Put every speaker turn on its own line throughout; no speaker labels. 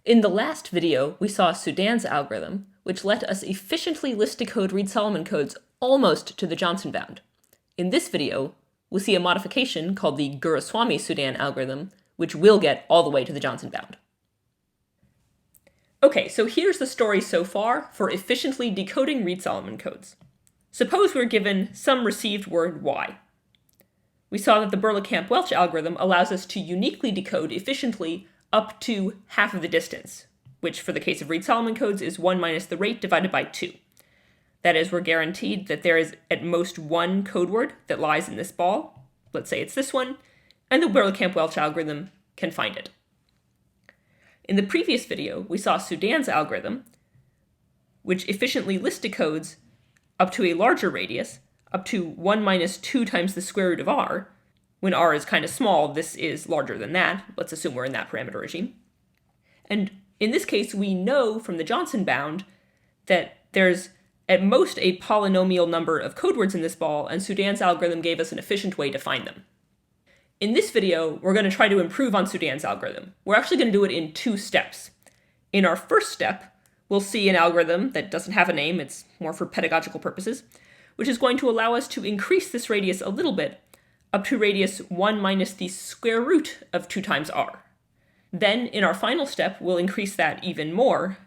In the last video, we saw Sudan's algorithm, which let us efficiently list-decode Reed-Solomon codes almost to the Johnson bound. In this video, we'll see a modification called the Guruswami-Sudan algorithm, which will get all the way to the Johnson bound. Okay, so here's the story so far for efficiently decoding Reed-Solomon codes. Suppose we're given some received word y. We saw that the Berlekamp-Welch algorithm allows us to uniquely decode efficiently up to half of the distance, which for the case of Reed-Solomon codes is 1 minus the rate divided by 2. That is, we're guaranteed that there is at most one code word that lies in this ball, let's say it's this one, and the Berlekamp-Welch algorithm can find it. In the previous video, we saw Sudan's algorithm, which efficiently list decodes up to a larger radius, up to 1 minus 2 times the square root of r. When r is kind of small, this is larger than that. Let's assume we're in that parameter regime. And in this case, we know from the Johnson bound that there's at most a polynomial number of code words in this ball, and Sudan's algorithm gave us an efficient way to find them. In this video, we're going to try to improve on Sudan's algorithm. We're actually going to do it in 2 steps. In our first step, we'll see an algorithm that doesn't have a name, it's more for pedagogical purposes, which is going to allow us to increase this radius a little bit up to radius 1 minus the square root of 2 times r. Then, in our final step, we'll increase that even more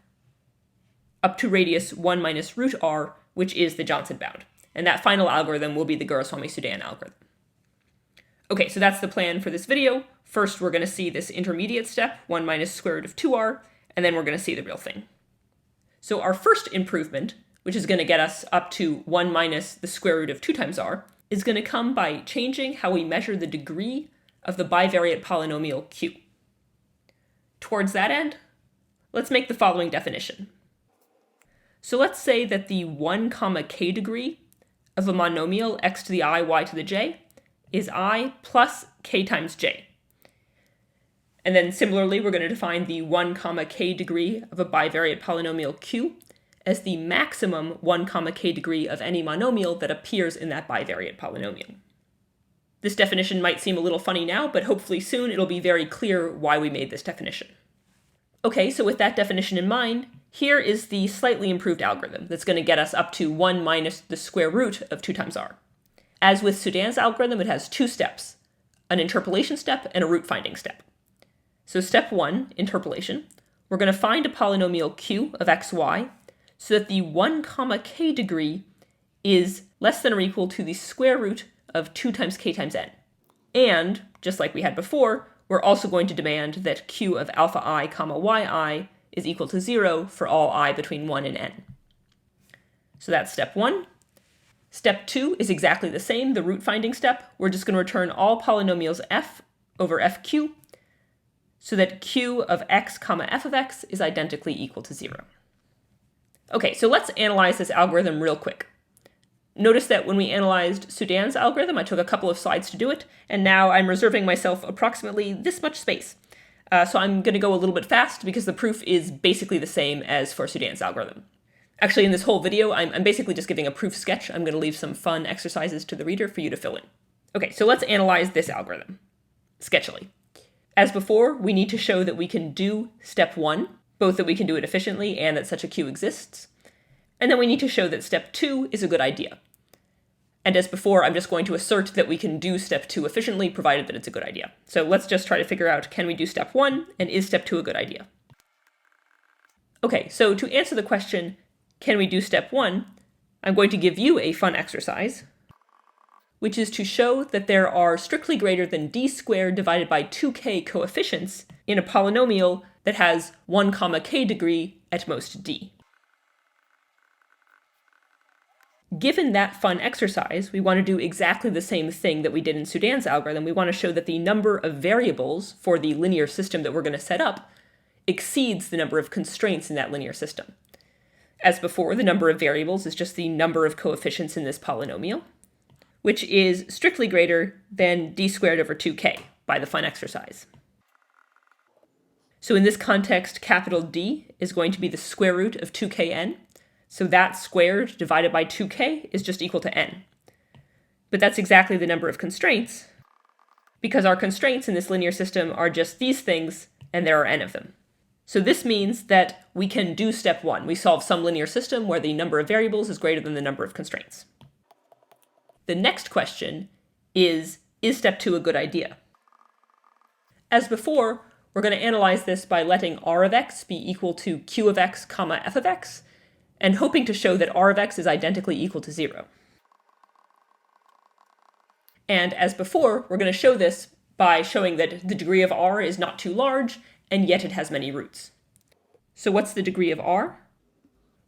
up to radius 1 minus root r, which is the Johnson bound. And that final algorithm will be the Guruswami-Sudan algorithm. Okay, so that's the plan for this video. First, we're going to see this intermediate step, 1 minus square root of 2r, and then we're going to see the real thing. So our first improvement, which is going to get us up to 1 minus the square root of 2 times r, is going to come by changing how we measure the degree of the bivariate polynomial q. Towards that end, let's make the following definition. So let's say that the 1, k degree of a monomial x to the I, y to the j is I plus k times j. And then similarly, we're going to define the 1, k degree of a bivariate polynomial q as the maximum 1, k degree of any monomial that appears in that bivariate polynomial. This definition might seem a little funny now, but hopefully soon it'll be very clear why we made this definition. Okay, so with that definition in mind, here is the slightly improved algorithm that's going to get us up to 1 minus the square root of 2 times r. As with Sudan's algorithm, it has 2 steps, an interpolation step and a root finding step. So step 1, interpolation, we're going to find a polynomial q of xy so that the 1, k degree is less than or equal to the square root of 2 times k times n. And, just like we had before, we're also going to demand that q of alpha I, yi is equal to 0 for all I between 1 and n. So that's step 1. Step 2 is exactly the same, the root finding step. We're just going to return all polynomials f over fq so that q of x, f of x is identically equal to 0. Okay, so let's analyze this algorithm real quick. Notice that when we analyzed Sudan's algorithm, I took a couple of slides to do it, and now I'm reserving myself approximately this much space. So I'm going to go a little bit fast because the proof is basically the same as for Sudan's algorithm. Actually, in this whole video, I'm basically just giving a proof sketch. I'm going to leave some fun exercises to the reader for you to fill in. Okay, so let's analyze this algorithm, sketchily. As before, we need to show that we can do step 1, both that we can do it efficiently and that such a queue exists. And then we need to show that step 2 is a good idea. And as before, I'm just going to assert that we can do step 2 efficiently, provided that it's a good idea. So let's just try to figure out, can we do step 1, and is step 2 a good idea? Okay, so to answer the question, can we do step 1, I'm going to give you a fun exercise, which is to show that there are strictly greater than d squared divided by 2k coefficients in a polynomial that has 1, k degree at most d. Given that fun exercise, we want to do exactly the same thing that we did in Sudan's algorithm. We want to show that the number of variables for the linear system that we're going to set up exceeds the number of constraints in that linear system. As before, the number of variables is just the number of coefficients in this polynomial, which is strictly greater than d squared over 2k by the fun exercise. So in this context, capital D is going to be the square root of 2kn. So that squared divided by 2k is just equal to n. But that's exactly the number of constraints, because our constraints in this linear system are just these things, and there are n of them. So this means that we can do step 1. We solve some linear system where the number of variables is greater than the number of constraints. The next question is step 2 a good idea? As before, we're going to analyze this by letting r of x be equal to q of x comma f of x, and hoping to show that r of x is identically equal to 0. And as before, we're going to show this by showing that the degree of r is not too large, and yet it has many roots. So what's the degree of r?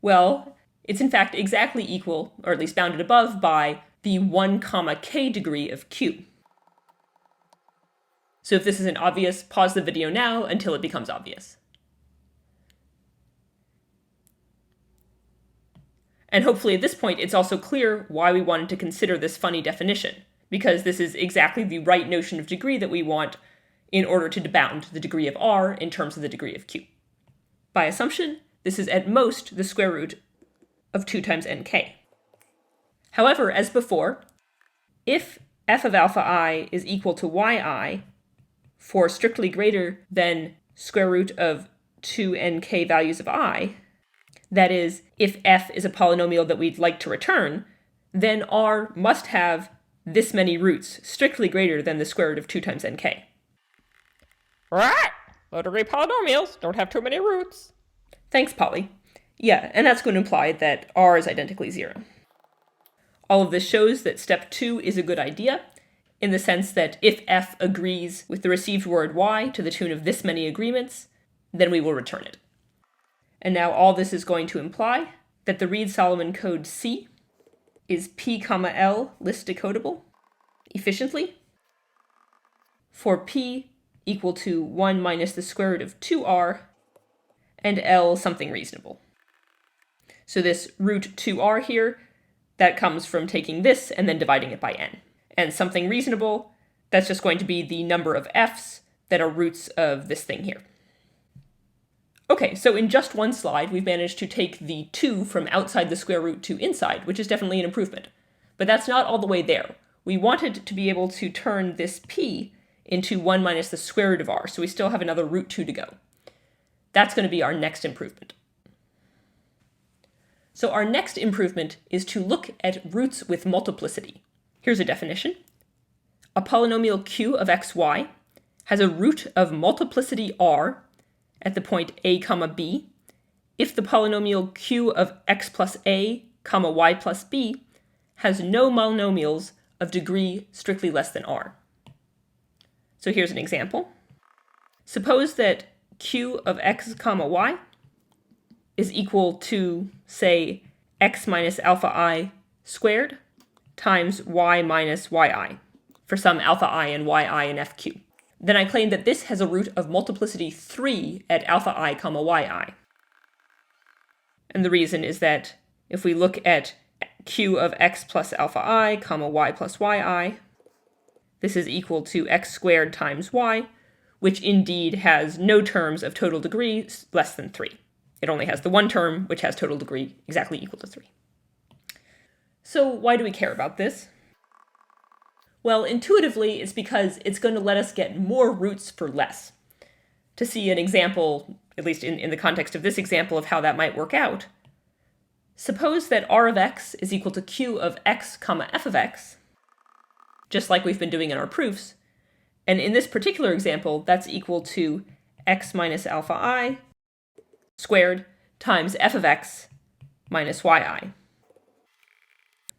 Well, it's in fact exactly equal, or at least bounded above, by the 1 comma k degree of q. So if this isn't obvious, pause the video now until it becomes obvious. And hopefully at this point it's also clear why we wanted to consider this funny definition, because this is exactly the right notion of degree that we want in order to bound the degree of r in terms of the degree of q. By assumption, this is at most the square root of 2 times nk. However, as before, if f of alpha I is equal to yi for strictly greater than square root of 2nk values of I, that is, if f is a polynomial that we'd like to return, then r must have this many roots, strictly greater than the square root of 2 times nk. Right! Low-degree polynomials don't have too many roots. Thanks, Polly. Yeah, and that's going to imply that r is identically 0. All of this shows that step 2 is a good idea, in the sense that if f agrees with the received word y to the tune of this many agreements, then we will return it. And now all this is going to imply that the Reed-Solomon code C is p comma l list decodable efficiently for p equal to 1 minus the square root of 2r and l something reasonable. So this root 2r here, that comes from taking this and then dividing it by n. And something reasonable, that's just going to be the number of f's that are roots of this thing here. Okay, so in just one slide, we've managed to take the 2 from outside the square root to inside, which is definitely an improvement. But that's not all the way there. We wanted to be able to turn this p into 1 minus the square root of r, so we still have another root 2 to go. That's going to be our next improvement. So our next improvement is to look at roots with multiplicity. Here's a definition. A polynomial q of xy has a root of multiplicity r at the point a comma b if the polynomial q of x plus a comma y plus b has no monomials of degree strictly less than r. So here's an example. Suppose that q of x comma y is equal to, say, x minus alpha I squared times y minus yi for some alpha I and yi in fq. Then I claim that this has a root of multiplicity 3 at alpha I comma yi. And the reason is that if we look at q of x plus alpha I comma y plus yi, this is equal to x squared times y, which indeed has no terms of total degree less than 3. It only has the one term, which has total degree exactly equal to 3. So why do we care about this? Well, intuitively, it's because it's going to let us get more roots for less. To see an example, at least in the context of this example, of how that might work out, suppose that r of x is equal to q of x comma f of x, just like we've been doing in our proofs, and in this particular example, that's equal to x minus alpha I squared times f of x minus yi.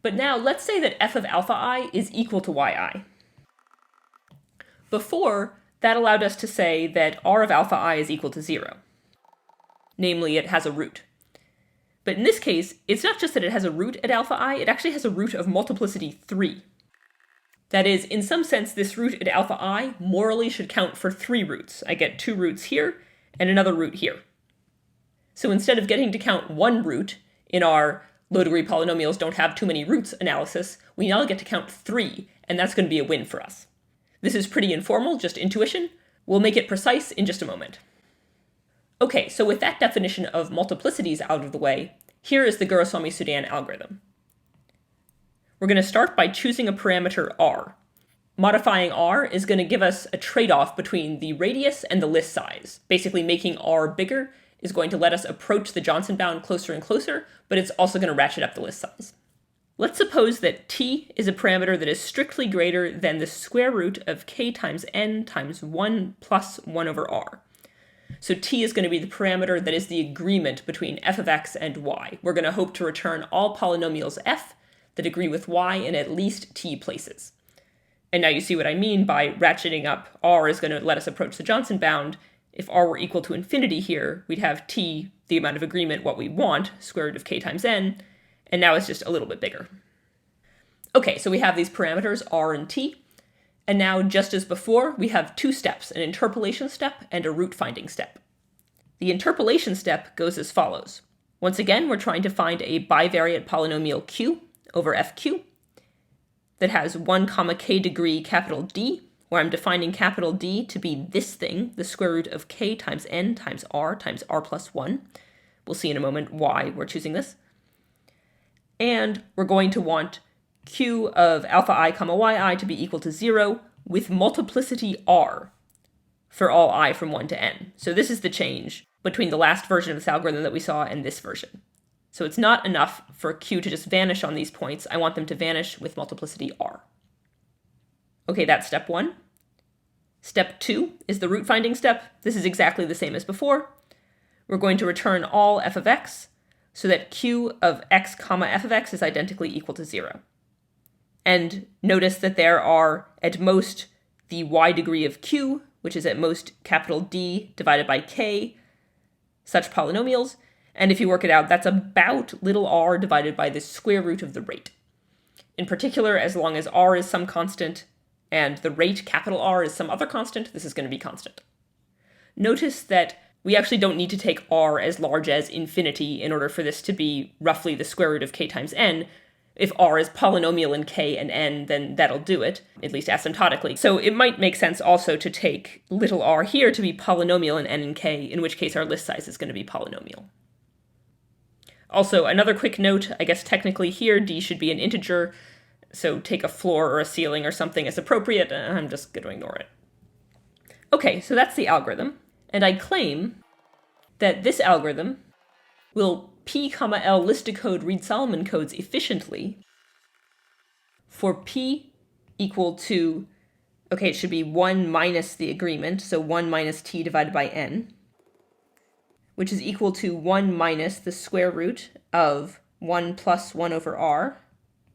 But now let's say that f of alpha I is equal to yi. Before, that allowed us to say that r of alpha I is equal to 0. Namely, it has a root. But in this case, it's not just that it has a root at alpha I, it actually has a root of multiplicity 3. That is, in some sense, this root at alpha I morally should count for 3 roots. I get 2 roots here and another root here. So instead of getting to count 1 root in our low-degree polynomials don't have too many roots analysis, we now get to count 3, and that's going to be a win for us. This is pretty informal, just intuition. We'll make it precise in just a moment. Okay, so with that definition of multiplicities out of the way, here is the Guruswami-Sudan algorithm. We're going to start by choosing a parameter r. modifying r is going to give us a trade-off between the radius and the list size. Basically, making r bigger is going to let us approach the Johnson bound closer and closer, but it's also going to ratchet up the list size. Let's suppose that t is a parameter that is strictly greater than the square root of k times n times 1 plus 1 over r. So t is going to be the parameter that is the agreement between f of x and y. We're going to hope to return all polynomials f that agree with y in at least t places. And now you see what I mean by ratcheting up r is going to let us approach the Johnson bound. If r were equal to infinity here, we'd have t, the amount of agreement, what we want, square root of k times n, and now it's just a little bit bigger. Okay, so we have these parameters r and t, and now just as before, we have two steps, an interpolation step and a root finding step. The interpolation step goes as follows. Once again, we're trying to find a bivariate polynomial q over fq that has 1 comma k degree capital D, where I'm defining capital D to be this thing, the square root of k times n times r plus 1. We'll see in a moment why we're choosing this. And we're going to want q of alpha I comma yi to be equal to 0 with multiplicity r for all I from 1 to n. So this is the change between the last version of this algorithm that we saw and this version. So it's not enough for q to just vanish on these points. I want them to vanish with multiplicity r. Okay, that's step 1. Step 2 is the root finding step. This is exactly the same as before. We're going to return all f of x so that q of x comma f of x is identically equal to 0. And notice that there are at most the y degree of q, which is at most capital D divided by k, such polynomials. And if you work it out, that's about little r divided by the square root of the rate. In particular, as long as r is some constant and the rate, capital R, is some other constant, this is going to be constant. Notice that we actually don't need to take r as large as infinity in order for this to be roughly the square root of k times n. If r is polynomial in k and n, then that'll do it, at least asymptotically. So it might make sense also to take little r here to be polynomial in n and k, in which case our list size is going to be polynomial. Also, another quick note, I guess technically here d should be an integer, so take a floor or a ceiling or something as appropriate. I'm just going to ignore it. Okay, so that's the algorithm, and I claim that this algorithm will p, l list-decode Reed-Solomon codes efficiently for p equal to, okay, it should be 1 minus the agreement, so 1 minus t divided by n, which is equal to 1 minus the square root of 1 plus 1 over r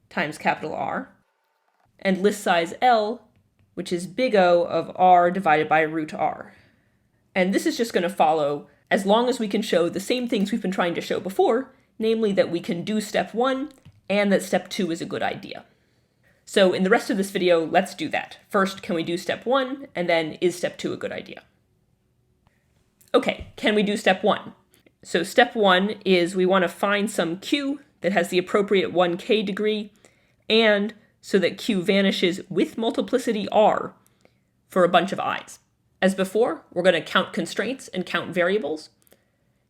times capital R, and list size L, which is big O of r divided by root r. And this is just going to follow as long as we can show the same things we've been trying to show before, namely that we can do step 1 and that step 2 is a good idea. So in the rest of this video, let's do that. First, can we do step 1, and then is step 2 a good idea? Okay, can we do step 1? So step 1 is we want to find some q that has the appropriate 1k degree, and so that q vanishes with multiplicity r for a bunch of i's. As before, we're going to count constraints and count variables,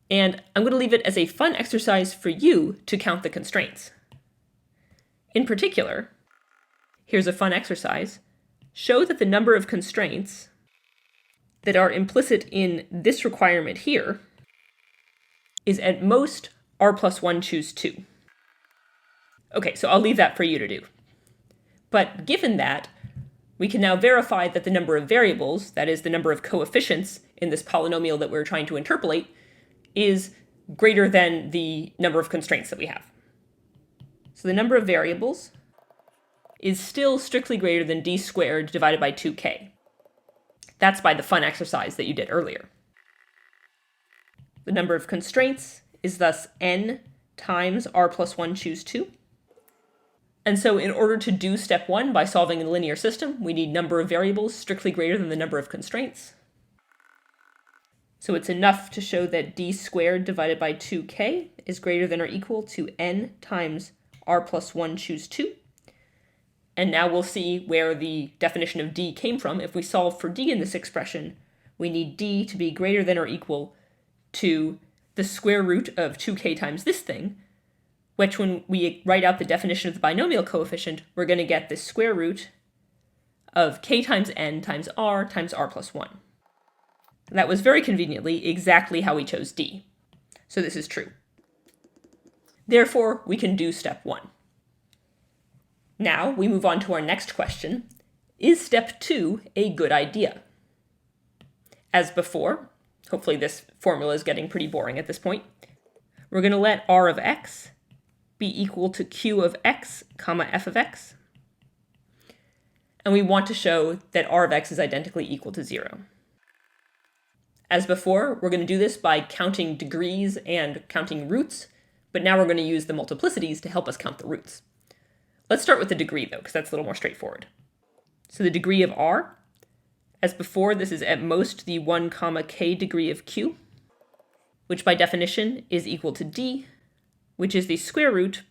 and I'm going to leave it as a fun exercise for you to count the constraints. In particular, here's a fun exercise. Show that the number of constraints that are implicit in this requirement here is at most r plus 1 choose 2. Okay, so I'll leave that for you to do. But given that, we can now verify that the number of variables, that is the number of coefficients in this polynomial that we're trying to interpolate, is greater than the number of constraints that we have. So the number of variables is still strictly greater than d squared divided by 2k. That's by the fun exercise that you did earlier. The number of constraints is thus n times r plus 1 choose 2. And so in order to do step 1 by solving a linear system, we need number of variables strictly greater than the number of constraints. So it's enough to show that d squared divided by 2k is greater than or equal to n times r plus 1 choose 2. And now we'll see where the definition of d came from. If we solve for d in this expression, we need d to be greater than or equal to the square root of 2k times this thing, which when we write out the definition of the binomial coefficient, we're going to get the square root of k times n times r plus 1. And that was very conveniently exactly how we chose D. So this is true. Therefore, we can do step 1. Now we move on to our next question. Is step 2 a good idea? As before, hopefully this formula is getting pretty boring at this point, we're going to let r of x be equal to q of x comma f of x. And we want to show that r of x is identically equal to 0. As before, we're going to do this by counting degrees and counting roots, but now we're going to use the multiplicities to help us count the roots. Let's start with the degree, though, because that's a little more straightforward. So the degree of r, as before, this is at most the 1 comma k degree of q, which by definition is equal to d, which is the square root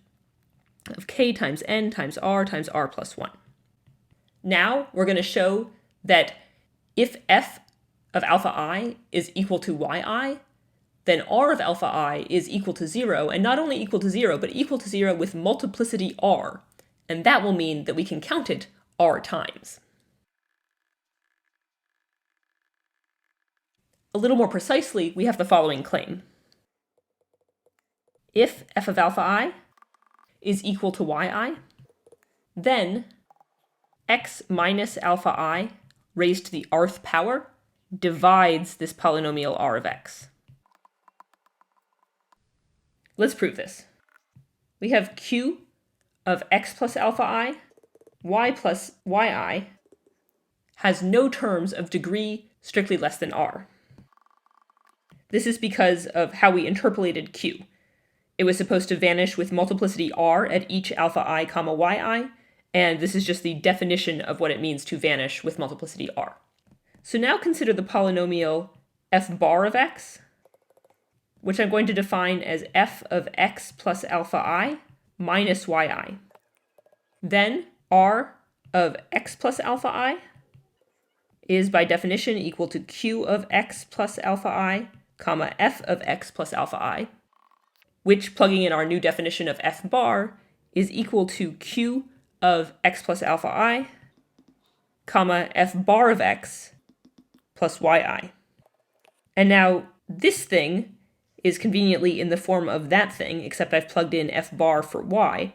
of k times n times r plus 1. Now we're going to show that if f of alpha I is equal to yi, then r of alpha I is equal to 0, and not only equal to 0, but equal to 0 with multiplicity r, and that will mean that we can count it r times. A little more precisely, we have the following claim. If f of alpha I is equal to yi, then x minus alpha I raised to the rth power divides this polynomial r of x. Let's prove this. We have q of x plus alpha I, y plus yi, has no terms of degree strictly less than r. This is because of how we interpolated q. It was supposed to vanish with multiplicity r at each alpha I comma yi, and this is just the definition of what it means to vanish with multiplicity r. So now consider the polynomial f bar of x, which I'm going to define as f of x plus alpha I minus yi. Then r of x plus alpha I is by definition equal to q of x plus alpha I, comma f of x plus alpha I, which, plugging in our new definition of f bar, is equal to q of x plus alpha I, comma f bar of x plus yi. And now this thing is conveniently in the form of that thing, except I've plugged in f bar for y.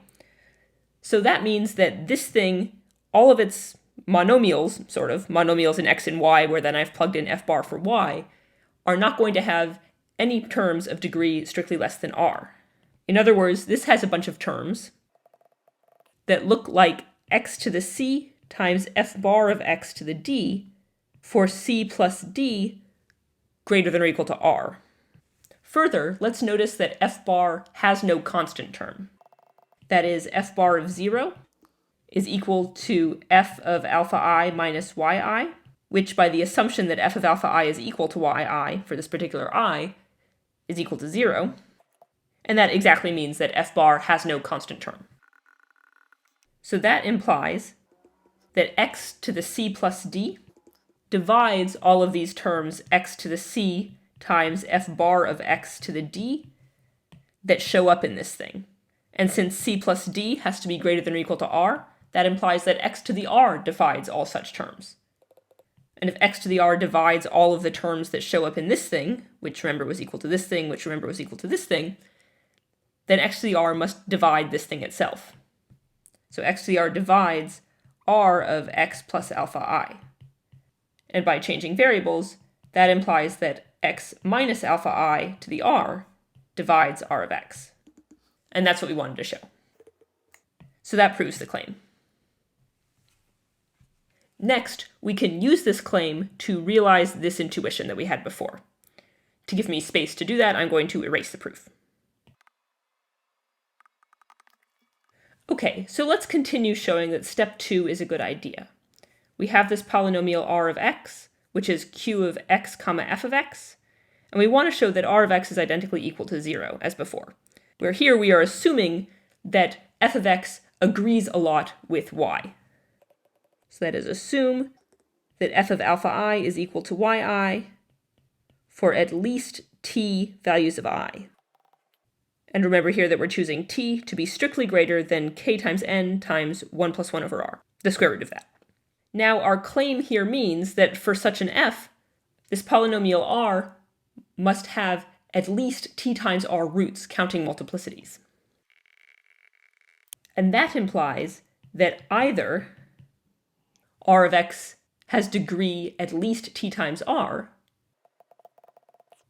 So that means that this thing, all of its monomials, sort of, monomials in x and y, where then I've plugged in f bar for y, are not going to have any terms of degree strictly less than r. In other words, this has a bunch of terms that look like x to the c times f bar of x to the d for c plus d greater than or equal to r. Further, let's notice that f bar has no constant term. That is, f bar of 0 is equal to f of alpha I minus yi, which by the assumption that f of alpha I is equal to yi for this particular I is equal to 0, and that exactly means that f bar has no constant term. So that implies that x to the c plus d divides all of these terms x to the c times f bar of x to the d that show up in this thing. And since c plus d has to be greater than or equal to r, that implies that x to the r divides all such terms. And if x to the r divides all of the terms that show up in this thing, which remember was equal to this thing, which remember was equal to this thing, then x to the r must divide this thing itself. So x to the r divides r of x plus alpha I. And by changing variables, that implies that x minus alpha I to the r divides r of x. And that's what we wanted to show. So that proves the claim. Next, we can use this claim to realize this intuition that we had before. To give me space to do that, I'm going to erase the proof. Okay, so let's continue showing that step 2 is a good idea. We have this polynomial r of x, which is q of x comma f of x, and we want to show that r of x is identically equal to 0, as before. Where here we are assuming that f of x agrees a lot with y. So that is, assume that f of alpha I is equal to yi for at least t values of I. And remember here that we're choosing t to be strictly greater than k times n times 1 plus 1 over r, the square root of that. Now our claim here means that for such an f, this polynomial r must have at least t times r roots, counting multiplicities. And that implies that either r of x has degree at least t times r,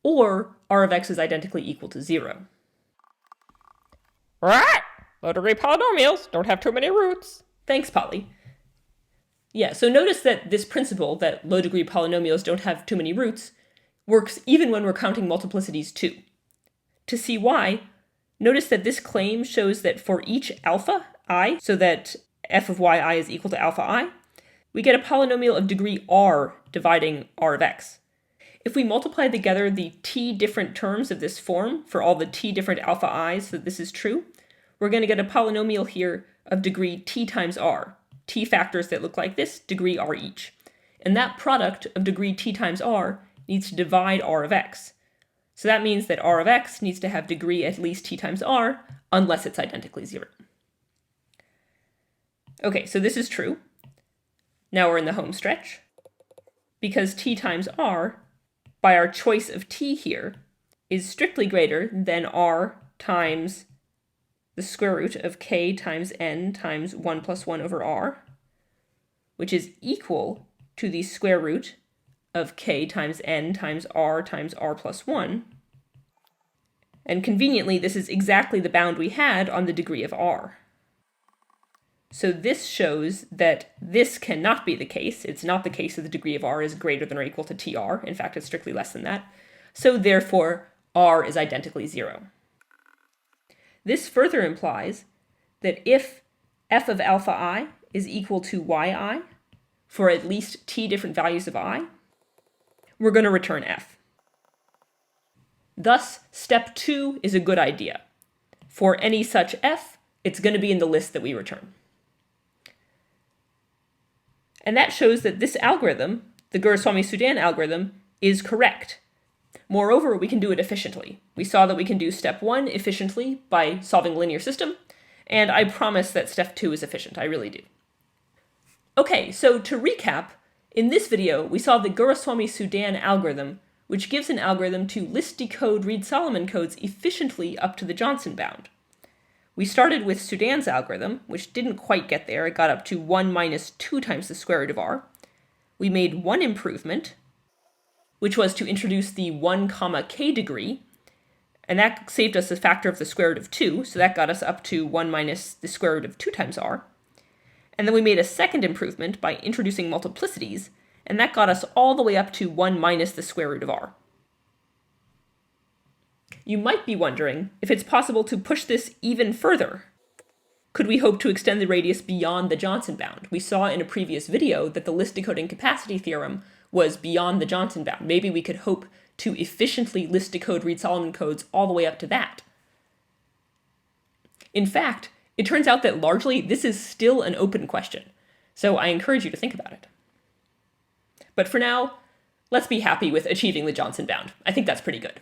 or r of x is identically equal to 0.
Right! Low-degree polynomials don't have too many roots.
Thanks, Polly. Yeah, so notice that this principle, that low-degree polynomials don't have too many roots, works even when we're counting multiplicities too. To see why, notice that this claim shows that for each alpha I, so that f of yi is equal to alpha I, we get a polynomial of degree r dividing r of x. If we multiply together the t different terms of this form for all the t different alpha i's so that this is true, we're going to get a polynomial here of degree t times r, t factors that look like this, degree r each. And that product of degree t times r needs to divide r of x. So that means that r of x needs to have degree at least t times r, unless it's identically 0. Okay, so this is true. Now we're in the home stretch. Because t times r, by our choice of t here, is strictly greater than r times the square root of k times n times 1 plus 1 over r, which is equal to the square root of k times n times r plus 1. And conveniently, this is exactly the bound we had on the degree of r. So this shows that this cannot be the case. It's not the case that the degree of r is greater than or equal to tr. In fact, it's strictly less than that. So therefore, r is identically 0. This further implies that if f of alpha I is equal to yi for at least t different values of I, we're going to return f. Thus, step 2 is a good idea. For any such f, it's going to be in the list that we return. And that shows that this algorithm, the Guruswami-Sudan algorithm, is correct. Moreover, we can do it efficiently. We saw that we can do step 1 efficiently by solving a linear system, and I promise that step 2 is efficient. I really do. Okay, so to recap, in this video, we saw the Guruswami-Sudan algorithm, which gives an algorithm to list-decode Reed-Solomon codes efficiently up to the Johnson bound. We started with Sudan's algorithm, which didn't quite get there. It got up to 1 minus 2 times the square root of r. We made one improvement, which was to introduce the 1 comma k degree, and that saved us a factor of the square root of 2, so that got us up to 1 minus the square root of 2 times r. And then we made a second improvement by introducing multiplicities, and that got us all the way up to 1 minus the square root of r. You might be wondering if it's possible to push this even further. Could we hope to extend the radius beyond the Johnson bound? We saw in a previous video that the list decoding capacity theorem was beyond the Johnson bound. Maybe we could hope to efficiently list decode Reed-Solomon codes all the way up to that. In fact, it turns out that largely this is still an open question, so I encourage you to think about it. But for now, let's be happy with achieving the Johnson bound. I think that's pretty good.